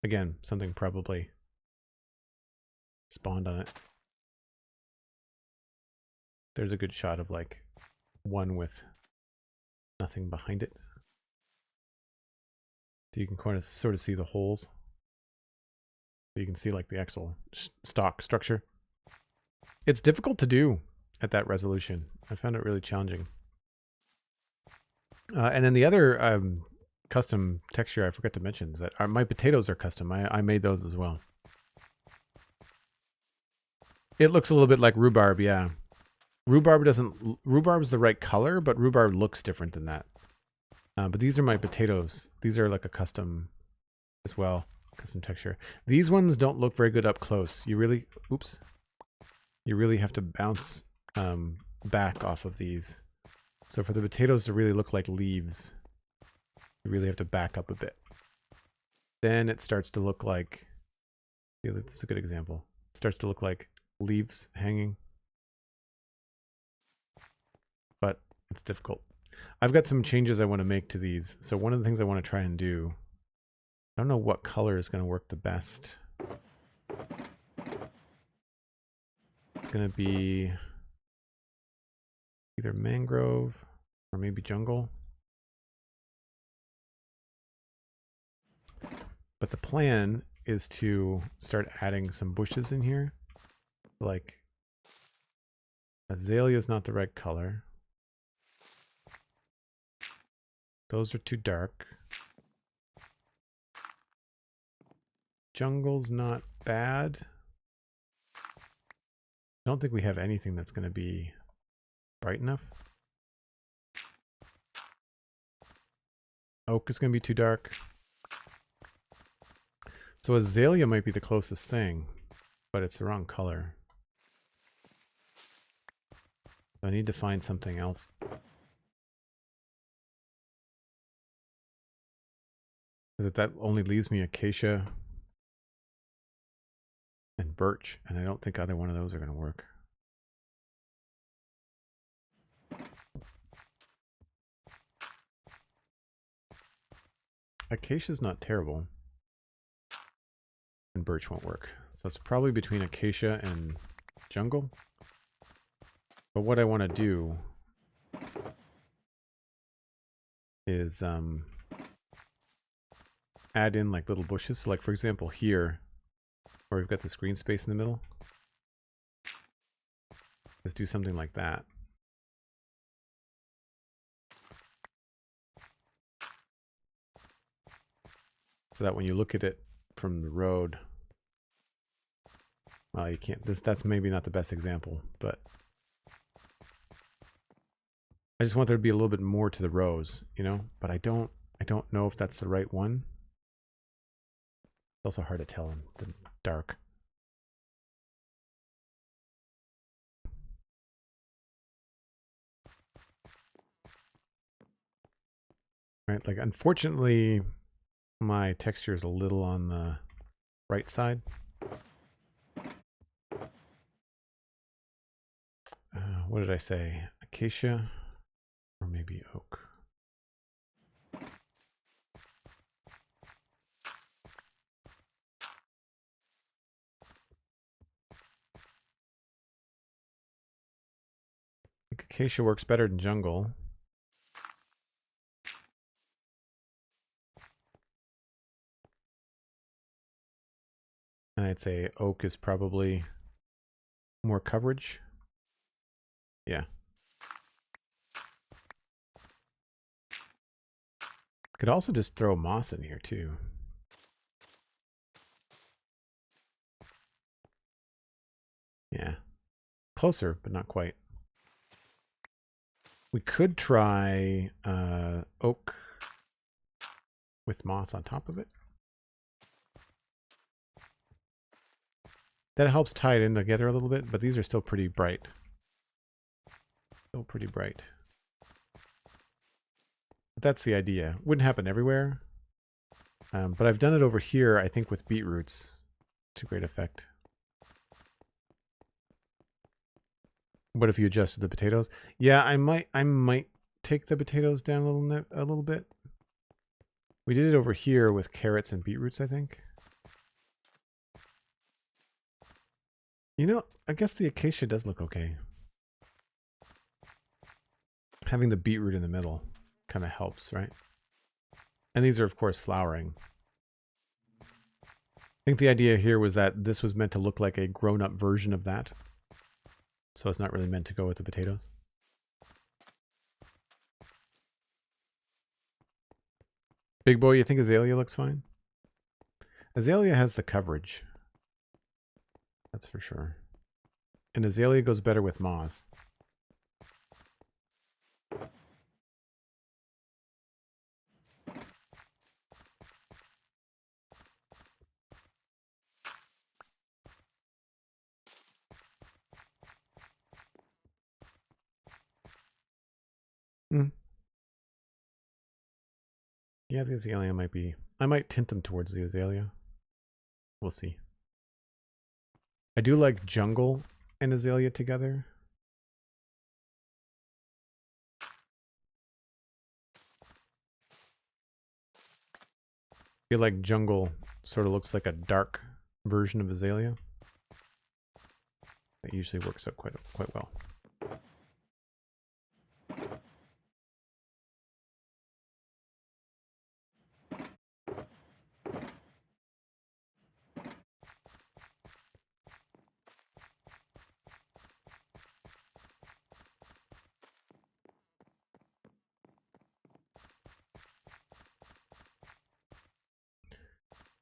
Again, something probably spawned on it. There's a good shot of like one with nothing behind it. So you can kind of sort of see the holes. So you can see like the actual stock structure. It's difficult to do at that resolution. I found it really challenging. And then the other custom texture I forgot to mention is that my potatoes are custom. I made those as well. It looks a little bit like rhubarb, yeah. Rhubarb is the right color, but rhubarb looks different than that. But these are my potatoes. These are like a custom as well, custom texture. These ones don't look very good up close. You really have to bounce back off of these. So for the potatoes to really look like leaves, you really have to back up a bit. Then it starts to look like, yeah, that's a good example. It starts to look like leaves hanging. But it's difficult. I've got some changes I want to make to these. So one of the things I want to try and do, I don't know what color is going to work the best. It's going to be either mangrove or maybe jungle. But the plan is to start adding some bushes in here. Like azalea is not the right color. Those are too dark. Jungle's not bad. I don't think we have anything that's going to be bright enough. Oak is going to be too dark. So azalea might be the closest thing, but it's the wrong color. So I need to find something else. Because that only leaves me acacia and birch, and I don't think either one of those are going to work. Acacia's not terrible. And birch won't work. So it's probably between acacia and jungle. But what I want to do is add in like little bushes. So like for example here, where we've got this green space in the middle. Let's do something like that. So that when you look at it from the road, well, you can't, that's maybe not the best example, but I just want there to be a little bit more to the rows, you know, but I don't know if that's the right one. It's also hard to tell in the dark. Right, like unfortunately, my texture is a little on the right side. What did I say? Acacia or maybe oak? I think acacia works better than jungle. And I'd say oak is probably more coverage. Yeah. Could also just throw moss in here too. Yeah. Closer, but not quite. We could try oak with moss on top of it. That helps tie it in together a little bit, but these are still pretty bright. Still pretty bright. But that's the idea. Wouldn't happen everywhere. But I've done it over here, I think, with beetroots to great effect. What if you adjusted the potatoes? Yeah, I might take the potatoes down a little bit. We did it over here with carrots and beetroots, I think. You know, I guess the acacia does look okay. Having the beetroot in the middle kind of helps, right? And these are, of course, flowering. I think the idea here was that this was meant to look like a grown-up version of that. So it's not really meant to go with the potatoes. Big boy, you think azalea looks fine? Azalea has the coverage. That's for sure. And azalea goes better with moss. Yeah, the azalea might be... I might tint them towards the azalea. We'll see. I do like jungle and azalea together. I feel like jungle sort of looks like a dark version of azalea. That usually works out quite well.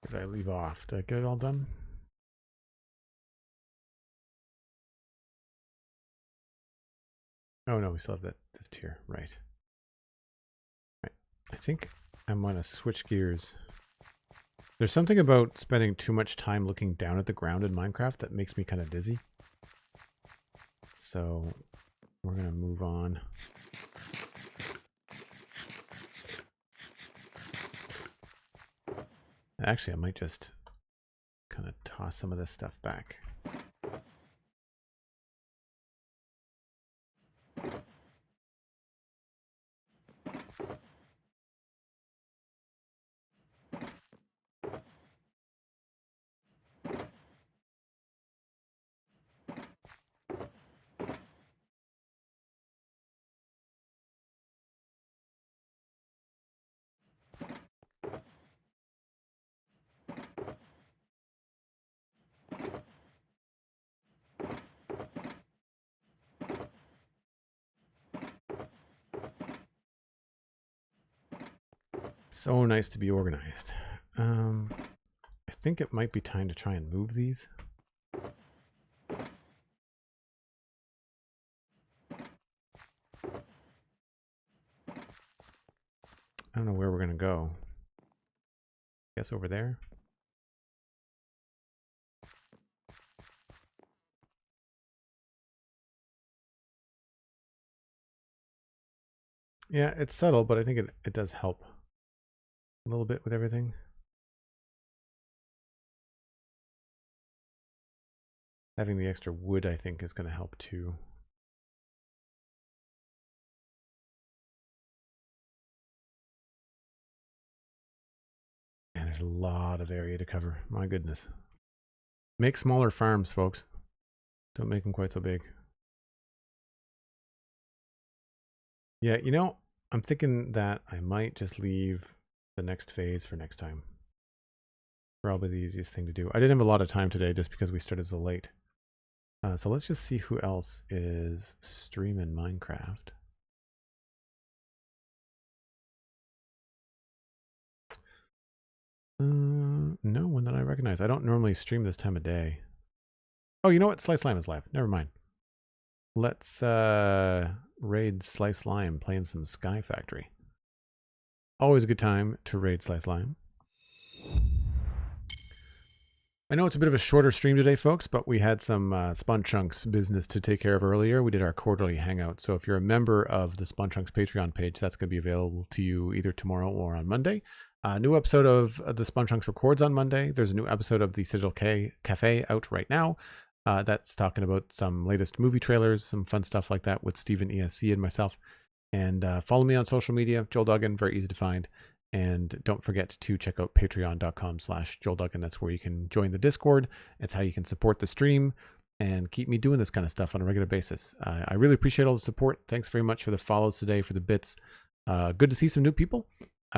did I leave off? Did I get it all done? Oh no, we still have this tier, right. Right. I think I'm gonna switch gears. There's something about spending too much time looking down at the ground in Minecraft that makes me kind of dizzy. So we're gonna move on. Actually, I might just kind of toss some of this stuff back. So nice to be organized. I think it might be time to try and move these. I don't know where we're going to go. Guess over there. Yeah, it's subtle, but I think it does help a little bit with everything. Having the extra wood, I think, is going to help too. And there's a lot of area to cover. My goodness. Make smaller farms, folks. Don't make them quite so big. Yeah, you know, I'm thinking that I might just leave the next phase for next time. Probably the easiest thing to do. I didn't have a lot of time today just because we started so late. So let's just see who else is streaming Minecraft. No one that I recognize. I don't normally stream this time of day. Oh, you know what? Slice Slime is live. Never mind. Let's raid Slice Slime playing some Sky Factory. Always a good time to raid Slice Slime. I know it's a bit of a shorter stream today, folks, but we had some Spawn Chunks business to take care of earlier. We did our quarterly hangout. So if you're a member of the Spawn Chunks Patreon page, that's going to be available to you either tomorrow or on Monday. A new episode of the Spawn Chunks records on Monday. There's a new episode of the Citadel Cafe out right now. That's talking about some latest movie trailers, some fun stuff like that with Steven ESC and myself. And follow me on social media, Joel Duggan, very easy to find. And don't forget to check out patreon.com/JoelDuggan. That's where you can join the Discord. It's how you can support the stream and keep me doing this kind of stuff on a regular basis. I really appreciate all the support. Thanks very much for the follows today, for the bits. Good to see some new people.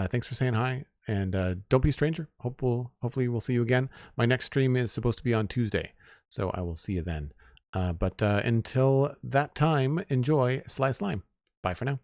Thanks for saying hi. And don't be a stranger. Hopefully we'll see you again. My next stream is supposed to be on Tuesday, so I will see you then. But until that time, enjoy Slice Slime. Bye for now.